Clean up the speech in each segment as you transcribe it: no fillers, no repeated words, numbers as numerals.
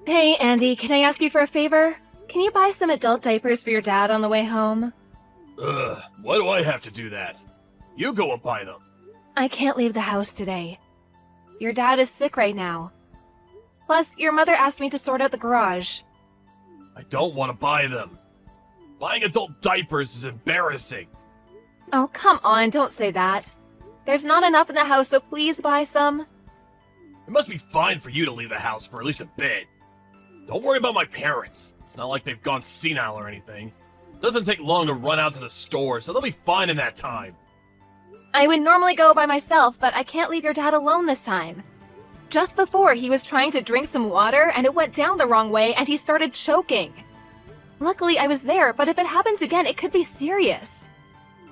Hey, Andy, can I ask you for a favor? Can you buy some adult diapers for your dad on the way home? Ugh, why do I have to do that? You go and buy them. I can't leave the house today. Your dad is sick right now. Plus, your mother asked me to sort out the garage. I don't want to buy them. Buying adult diapers is embarrassing. Oh, come on, don't say that. There's not enough in the house, so please buy some. It must be fine for you to leave the house for at least a bit. Don't worry about my parents. It's not like they've gone senile or anything. It doesn't take long to run out to the store, so they'll be fine in that time. I would normally go by myself, but I can't leave your dad alone this time. Just before, he was trying to drink some water, and it went down the wrong way, and he started choking. Luckily, I was there, but if it happens again, it could be serious.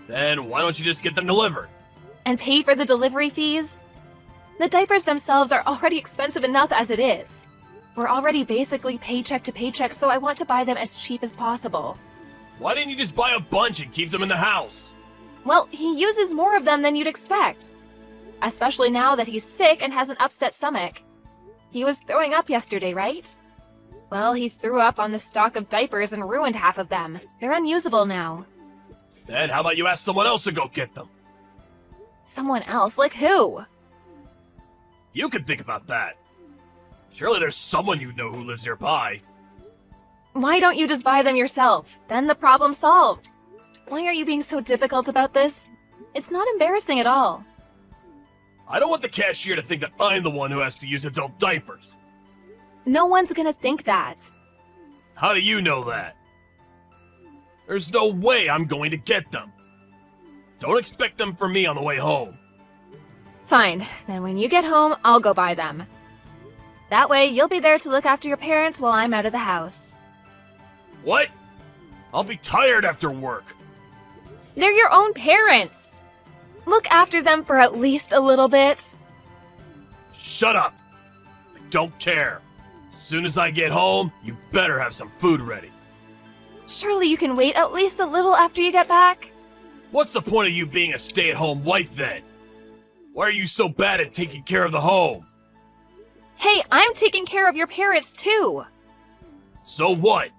Then why don't you just get them delivered? And pay for the delivery fees? The diapers themselves are already expensive enough as it is. We're already basically paycheck to paycheck, so I want to buy them as cheap as possible. Why didn't you just buy a bunch and keep them in the house? Well, he uses more of them than you'd expect. Especially now that he's sick and has an upset stomach. He was throwing up yesterday, right? Well, he threw up on the stock of diapers and ruined half of them. They're unusable now. Then how about you ask someone else to go get them? Someone else? Like who? You can think about that. Surely there's someone you know who lives nearby. Why don't you just buy them yourself? Then the problem's solved. Why are you being so difficult about this? It's not embarrassing at all. I don't want the cashier to think that I'm the one who has to use adult diapers. No one's gonna think that. How do you know that? There's no way I'm going to get them. Don't expect them from me on the way home. Fine, then when you get home, I'll go buy them. That way, you'll be there to look after your parents while I'm out of the house. What? I'll be tired after work. They're your own parents! Look after them for at least a little bit. Shut up! I don't care. As soon as I get home, you better have some food ready. Surely you can wait at least a little after you get back? What's the point of you being a stay-at-home wife then? Why are you so bad at taking care of the home? Hey, I'm taking care of your parents too! So what?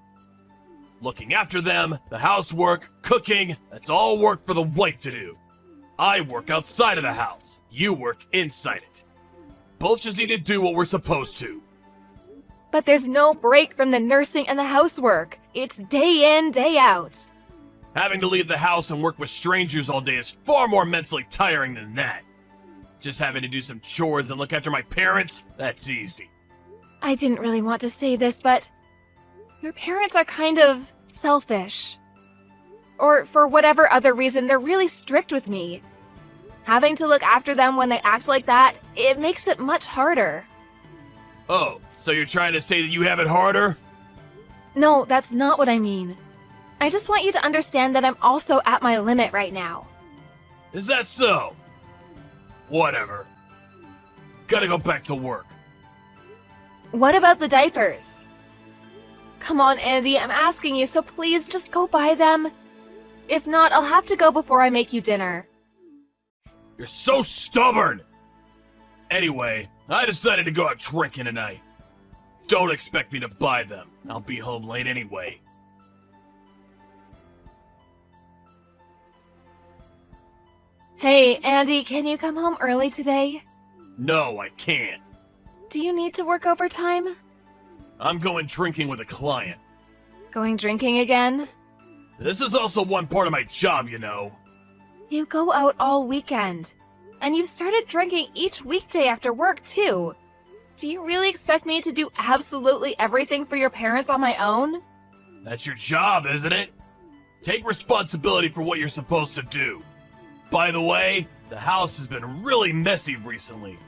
Looking after them, the housework, cooking, that's all work for the wife to do. I work outside of the house. You work inside it. Both just need to do what we're supposed to. But there's no break from the nursing and the housework. It's day in, day out. Having to leave the house and work with strangers all day is far more mentally tiring than that. Just having to do some chores and look after my parents, that's easy. I didn't really want to say this, but your parents are kind of selfish. Or for whatever other reason, they're really strict with me. Having to look after them when they act like that, it makes it much harder. Oh, so you're trying to say that you have it harder? No, that's not what I mean. I just want you to understand that I'm also at my limit right now. Is that so? Whatever. Gotta go back to work. What about the diapers? Come on, Andy, I'm asking you, so please just go buy them. If not, I'll have to go before I make you dinner. You're so stubborn! Anyway, I decided to go out drinking tonight. Don't expect me to buy them. I'll be home late anyway. Hey, Andy, can you come home early today? No, I can't. Do you need to work overtime? I'm going drinking with a client. Going drinking again? This is also one part of my job, you know. You go out all weekend. And you've started drinking each weekday after work, too. Do you really expect me to do absolutely everything for your parents on my own? That's your job, isn't it? Take responsibility for what you're supposed to do. By the way, the house has been really messy recently.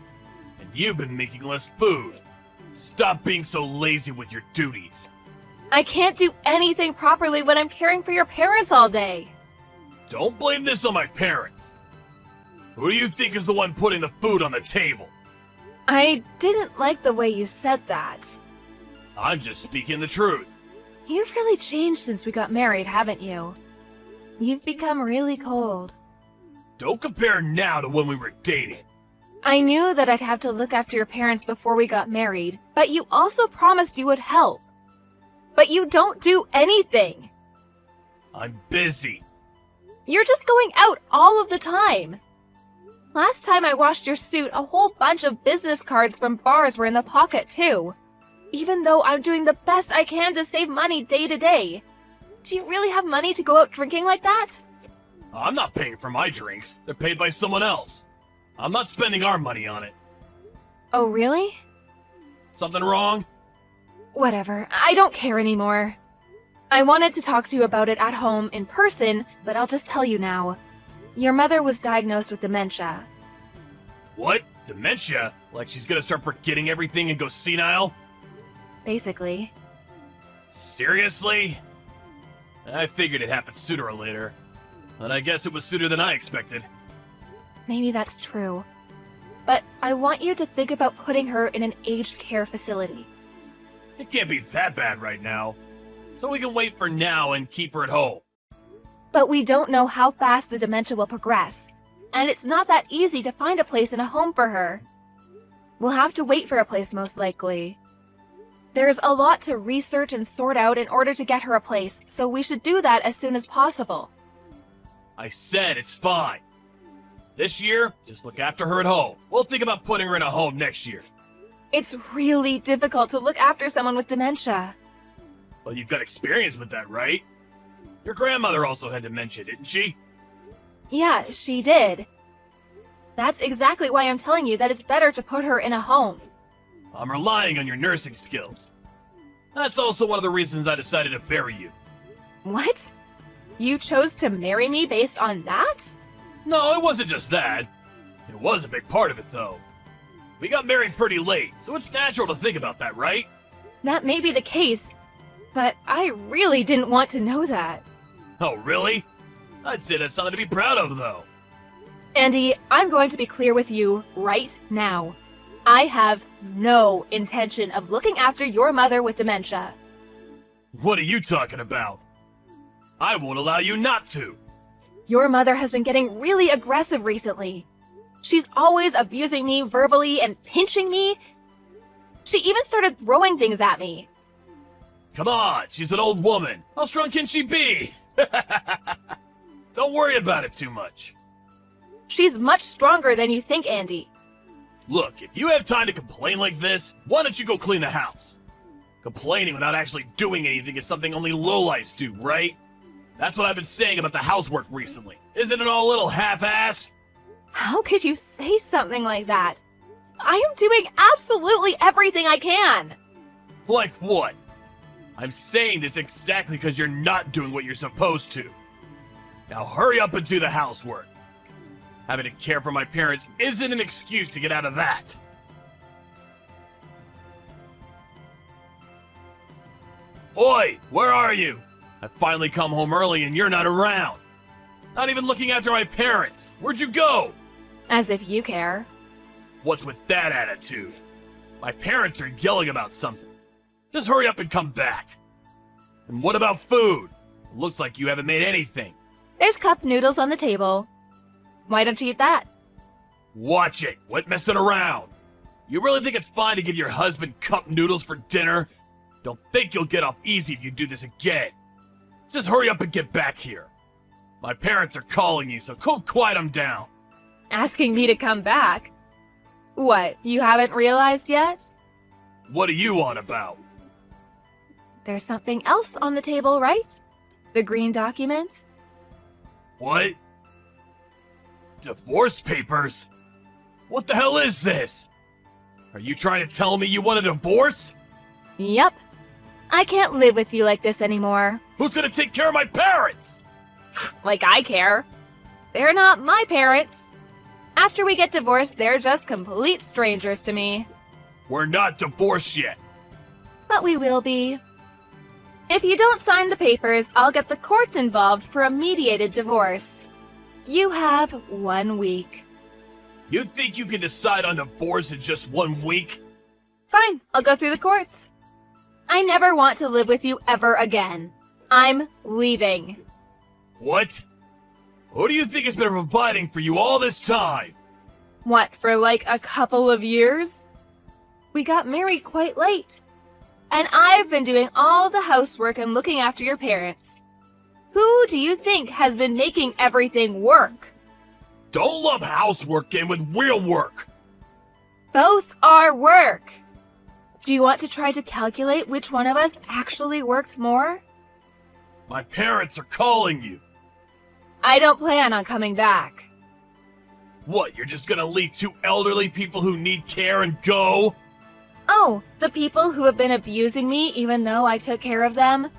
And you've been making less food. Stop being so lazy with your duties. I can't do anything properly when I'm caring for your parents all day. Don't blame this on my parents. Who do you think is the one putting the food on the table? I didn't like the way you said that. I'm just speaking the truth. You've really changed since we got married, haven't you? You've become really cold. Don't compare now to when we were dating. I knew that I'd have to look after your parents before we got married, but you also promised you would help. But you don't do anything. I'm busy. You're just going out all of the time. Last time I washed your suit, a whole bunch of business cards from bars were in the pocket too. Even though I'm doing the best I can to save money day to day. Do you really have money to go out drinking like that? I'm not paying for my drinks. They're paid by someone else. I'm not spending our money on it. Oh, really? Something wrong? Whatever, I don't care anymore. I wanted to talk to you about it at home in person, but I'll just tell you now. Your mother was diagnosed with dementia. What? Dementia? Like she's gonna start forgetting everything and go senile? Basically. Seriously? I figured it happened sooner or later. And I guess it was sooner than I expected. Maybe that's true. But I want you to think about putting her in an aged care facility. It can't be that bad right now. So we can wait for now and keep her at home. But we don't know how fast the dementia will progress. And it's not that easy to find a place in a home for her. We'll have to wait for a place most likely. There's a lot to research and sort out in order to get her a place, so we should do that as soon as possible. I said it's fine. This year, just look after her at home. We'll think about putting her in a home next year. It's really difficult to look after someone with dementia. Well, you've got experience with that, right? Your grandmother also had dementia, didn't she? Yeah, she did. That's exactly why I'm telling you that it's better to put her in a home. I'm relying on your nursing skills. That's also one of the reasons I decided to marry you. What? You chose to marry me based on that? No, it wasn't just that. It was a big part of it, though. We got married pretty late, so it's natural to think about that, right? That may be the case, but I really didn't want to know that. Oh, really? I'd say that's something to be proud of, though. Andy, I'm going to be clear with you right now. I have no intention of looking after your mother with dementia. What are you talking about? I won't allow you not to. Your mother has been getting really aggressive recently. She's always abusing me verbally and pinching me. She even started throwing things at me. Come on, she's an old woman. How strong can she be? Don't worry about it too much. She's much stronger than you think, Andy. Look, if you have time to complain like this, why don't you go clean the house? Complaining without actually doing anything is something only lowlifes do, right? That's what I've been saying about the housework recently. Isn't it all a little half-assed? How could you say something like that? I am doing absolutely everything I can. Like what? I'm saying this exactly because you're not doing what you're supposed to. Now hurry up and do the housework. Having to care for my parents isn't an excuse to get out of that. Oi, where are you? I finally come home early and you're not around. Not even looking after my parents. Where'd you go? As if you care. What's with that attitude? My parents are yelling about something. Just hurry up and come back. And what about food? It looks like you haven't made anything. There's cup noodles on the table. Why don't you eat that? Watch it. Quit messing around. You really think it's fine to give your husband cup noodles for dinner? Don't think you'll get off easy if you do this again. Just hurry up and get back here. My parents are calling you, so go quiet them down. Asking me to come back? What, you haven't realized yet? What are you on about? There's something else on the table, right? The green document? What? Divorce papers? What the hell is this? Are you trying to tell me you want a divorce? Yep. I can't live with you like this anymore. Who's gonna take care of my parents? Like I care. They're not my parents. After we get divorced, they're just complete strangers to me. We're not divorced yet. But we will be. If you don't sign the papers, I'll get the courts involved for a mediated divorce. You have 1 week. You think you can decide on divorce in just 1 week? Fine, I'll go through the courts. I never want to live with you ever again. I'm leaving. What? Who do you think has been providing for you all this time? What, for like a couple of years? We got married quite late. And I've been doing all the housework and looking after your parents. Who do you think has been making everything work? Don't lump housework in with real work. Both are work. Do you want to try to calculate which one of us actually worked more? My parents are calling you. I don't plan on coming back. What, you're just gonna leave two elderly people who need care and go? Oh, the people who have been abusing me even though I took care of them?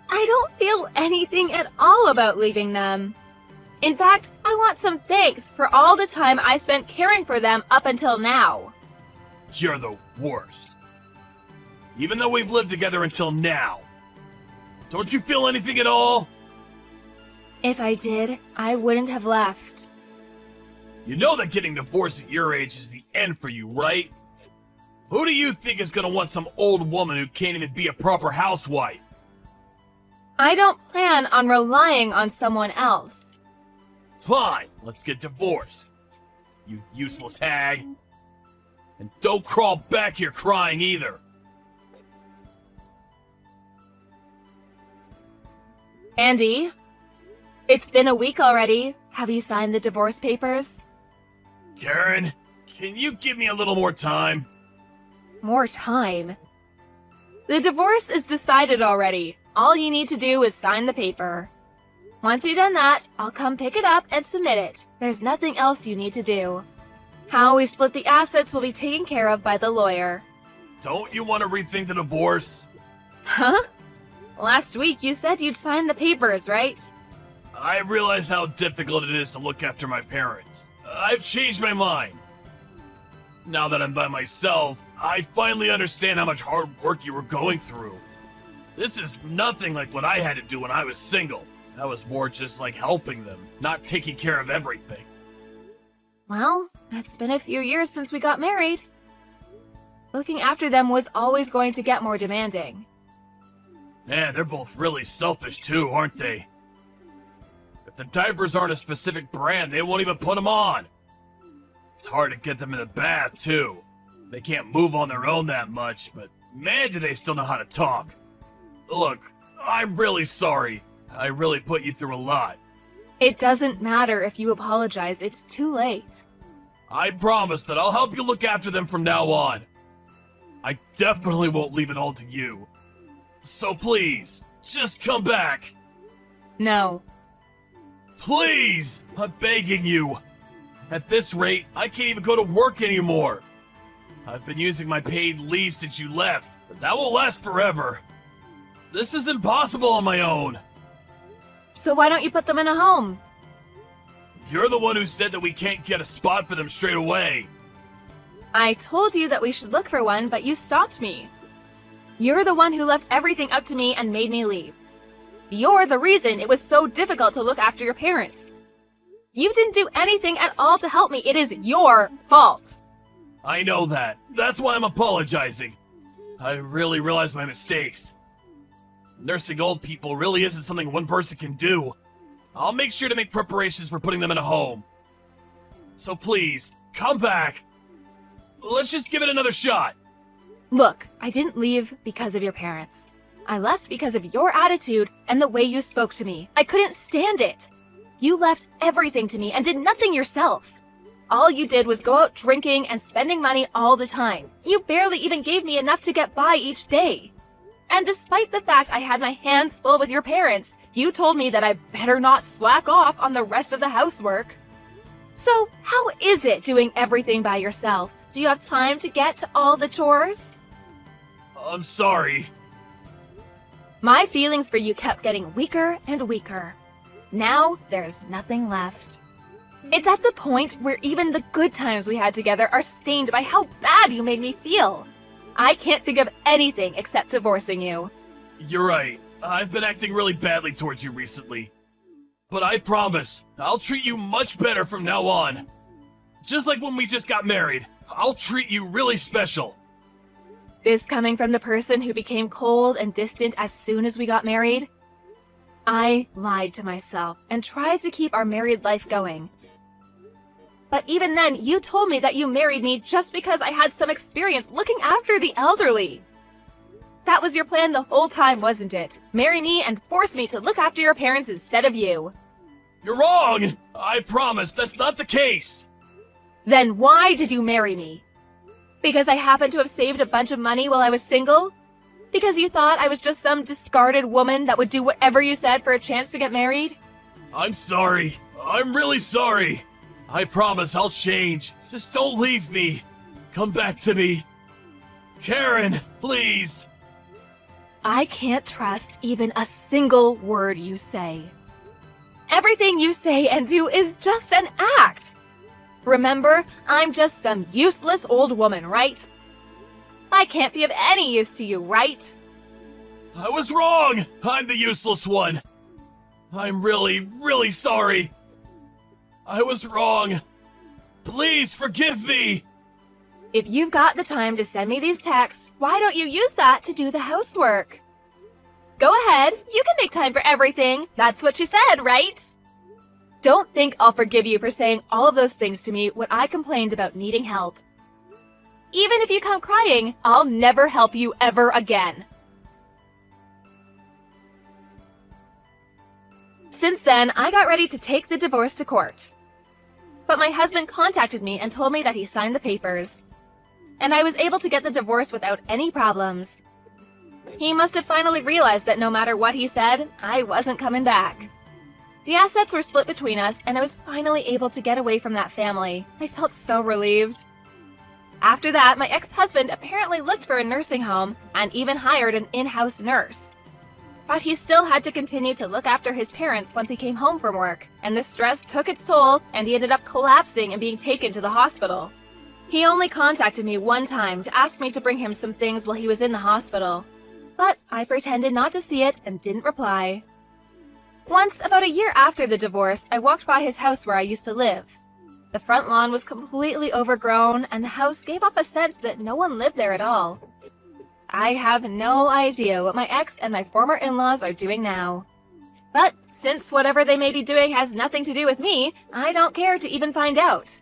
I don't feel anything at all about leaving them. In fact, I want some thanks for all the time I spent caring for them up until now. You're the worst. Even though we've lived together until now. Don't you feel anything at all? If I did, I wouldn't have left. You know that getting divorced at your age is the end for you, right? Who do you think is gonna want some old woman who can't even be a proper housewife? I don't plan on relying on someone else. Fine, let's get divorced. You useless hag. And don't crawl back here crying either. Andy, it's been a week already. Have you signed the divorce papers? Karen, can you give me a little more time? More time? The divorce is decided already. All you need to do is sign the paper. Once you've done that, I'll come pick it up and submit it. There's nothing else you need to do. How we split the assets will be taken care of by the lawyer. Don't you want to rethink the divorce? Huh? Last week you said you'd sign the papers, right? I realize how difficult it is to look after my parents. I've changed my mind. Now that I'm by myself, I finally understand how much hard work you were going through. This is nothing like what I had to do when I was single. That was more just like helping them, not taking care of everything. Well, it's been a few years since we got married. Looking after them was always going to get more demanding. Man, they're both really selfish too, aren't they? If the diapers aren't a specific brand, they won't even put them on. It's hard to get them in the bath too. They can't move on their own that much, but man, do they still know how to talk. Look, I'm really sorry. I really put you through a lot. It doesn't matter if you apologize, it's too late. I promise that I'll help you look after them from now on. I definitely won't leave it all to you. So please, just come back. No. Please! I'm begging you. At this rate, I can't even go to work anymore. I've been using my paid leave since you left, but that won't last forever. This is impossible on my own. So why don't you put them in a home? You're the one who said that we can't get a spot for them straight away. I told you that we should look for one, but you stopped me. You're the one who left everything up to me and made me leave. You're the reason it was so difficult to look after your parents. You didn't do anything at all to help me. It is your fault. I know that. That's why I'm apologizing. I really realize my mistakes. Nursing old people really isn't something one person can do. I'll make sure to make preparations for putting them in a home. So please, come back. Let's just give it another shot. Look, I didn't leave because of your parents. I left because of your attitude and the way you spoke to me. I couldn't stand it. You left everything to me and did nothing yourself. All you did was go out drinking and spending money all the time. You barely even gave me enough to get by each day. And despite the fact I had my hands full with your parents, you told me that I better not slack off on the rest of the housework. So, how is it doing everything by yourself? Do you have time to get to all the chores? I'm sorry. My feelings for you kept getting weaker and weaker. Now, there's nothing left. It's at the point where even the good times we had together are stained by how bad you made me feel. I can't think of anything except divorcing you. You're right. I've been acting really badly towards you recently. But I promise, I'll treat you much better from now on. Just like when we just got married, I'll treat you really special. This coming from the person who became cold and distant as soon as we got married? I lied to myself and tried to keep our married life going. But even then, you told me that you married me just because I had some experience looking after the elderly. That was your plan the whole time, wasn't it? Marry me and force me to look after your parents instead of you. You're wrong! I promise that's not the case! Then why did you marry me? Because I happened to have saved a bunch of money while I was single? Because you thought I was just some discarded woman that would do whatever you said for a chance to get married? I'm sorry. I'm really sorry. I promise I'll change. Just don't leave me. Come back to me. Karen, please. I can't trust even a single word you say. Everything you say and do is just an act. Remember, I'm just some useless old woman, right? I can't be of any use to you, right? I was wrong. I'm the useless one. I'm really, really sorry. I was wrong. Please forgive me. If you've got the time to send me these texts, why don't you use that to do the housework? Go ahead, you can make time for everything. That's what you said, right? Don't think I'll forgive you for saying all of those things to me when I complained about needing help. Even if you come crying, I'll never help you ever again. Since then, I got ready to take the divorce to court. But my husband contacted me and told me that he signed the papers. And I was able to get the divorce without any problems. He must have finally realized that no matter what he said, I wasn't coming back. The assets were split between us, and I was finally able to get away from that family. I felt so relieved. After that, my ex-husband apparently looked for a nursing home and even hired an in-house nurse. But he still had to continue to look after his parents once he came home from work, and the stress took its toll, and he ended up collapsing and being taken to the hospital. He only contacted me one time to ask me to bring him some things while he was in the hospital. But I pretended not to see it and didn't reply. Once, about a year after the divorce, I walked by his house where I used to live. The front lawn was completely overgrown, and the house gave off a sense that no one lived there at all. I have no idea what my ex and my former in-laws are doing now. But since whatever they may be doing has nothing to do with me, I don't care to even find out.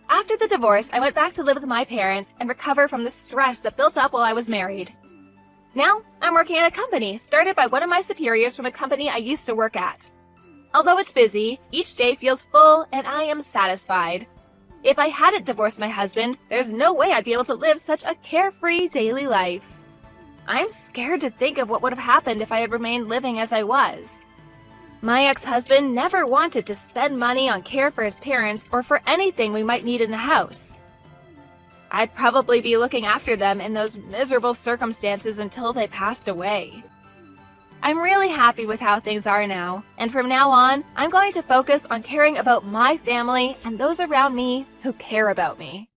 After the divorce, I went back to live with my parents and recover from the stress that built up while I was married. Now, I'm working at a company started by one of my superiors from a company I used to work at. Although it's busy, each day feels full and I am satisfied. If I hadn't divorced my husband, there's no way I'd be able to live such a carefree daily life. I'm scared to think of what would have happened if I had remained living as I was. My ex-husband never wanted to spend money on care for his parents or for anything we might need in the house. I'd probably be looking after them in those miserable circumstances until they passed away. I'm really happy with how things are now, and from now on, I'm going to focus on caring about my family and those around me who care about me.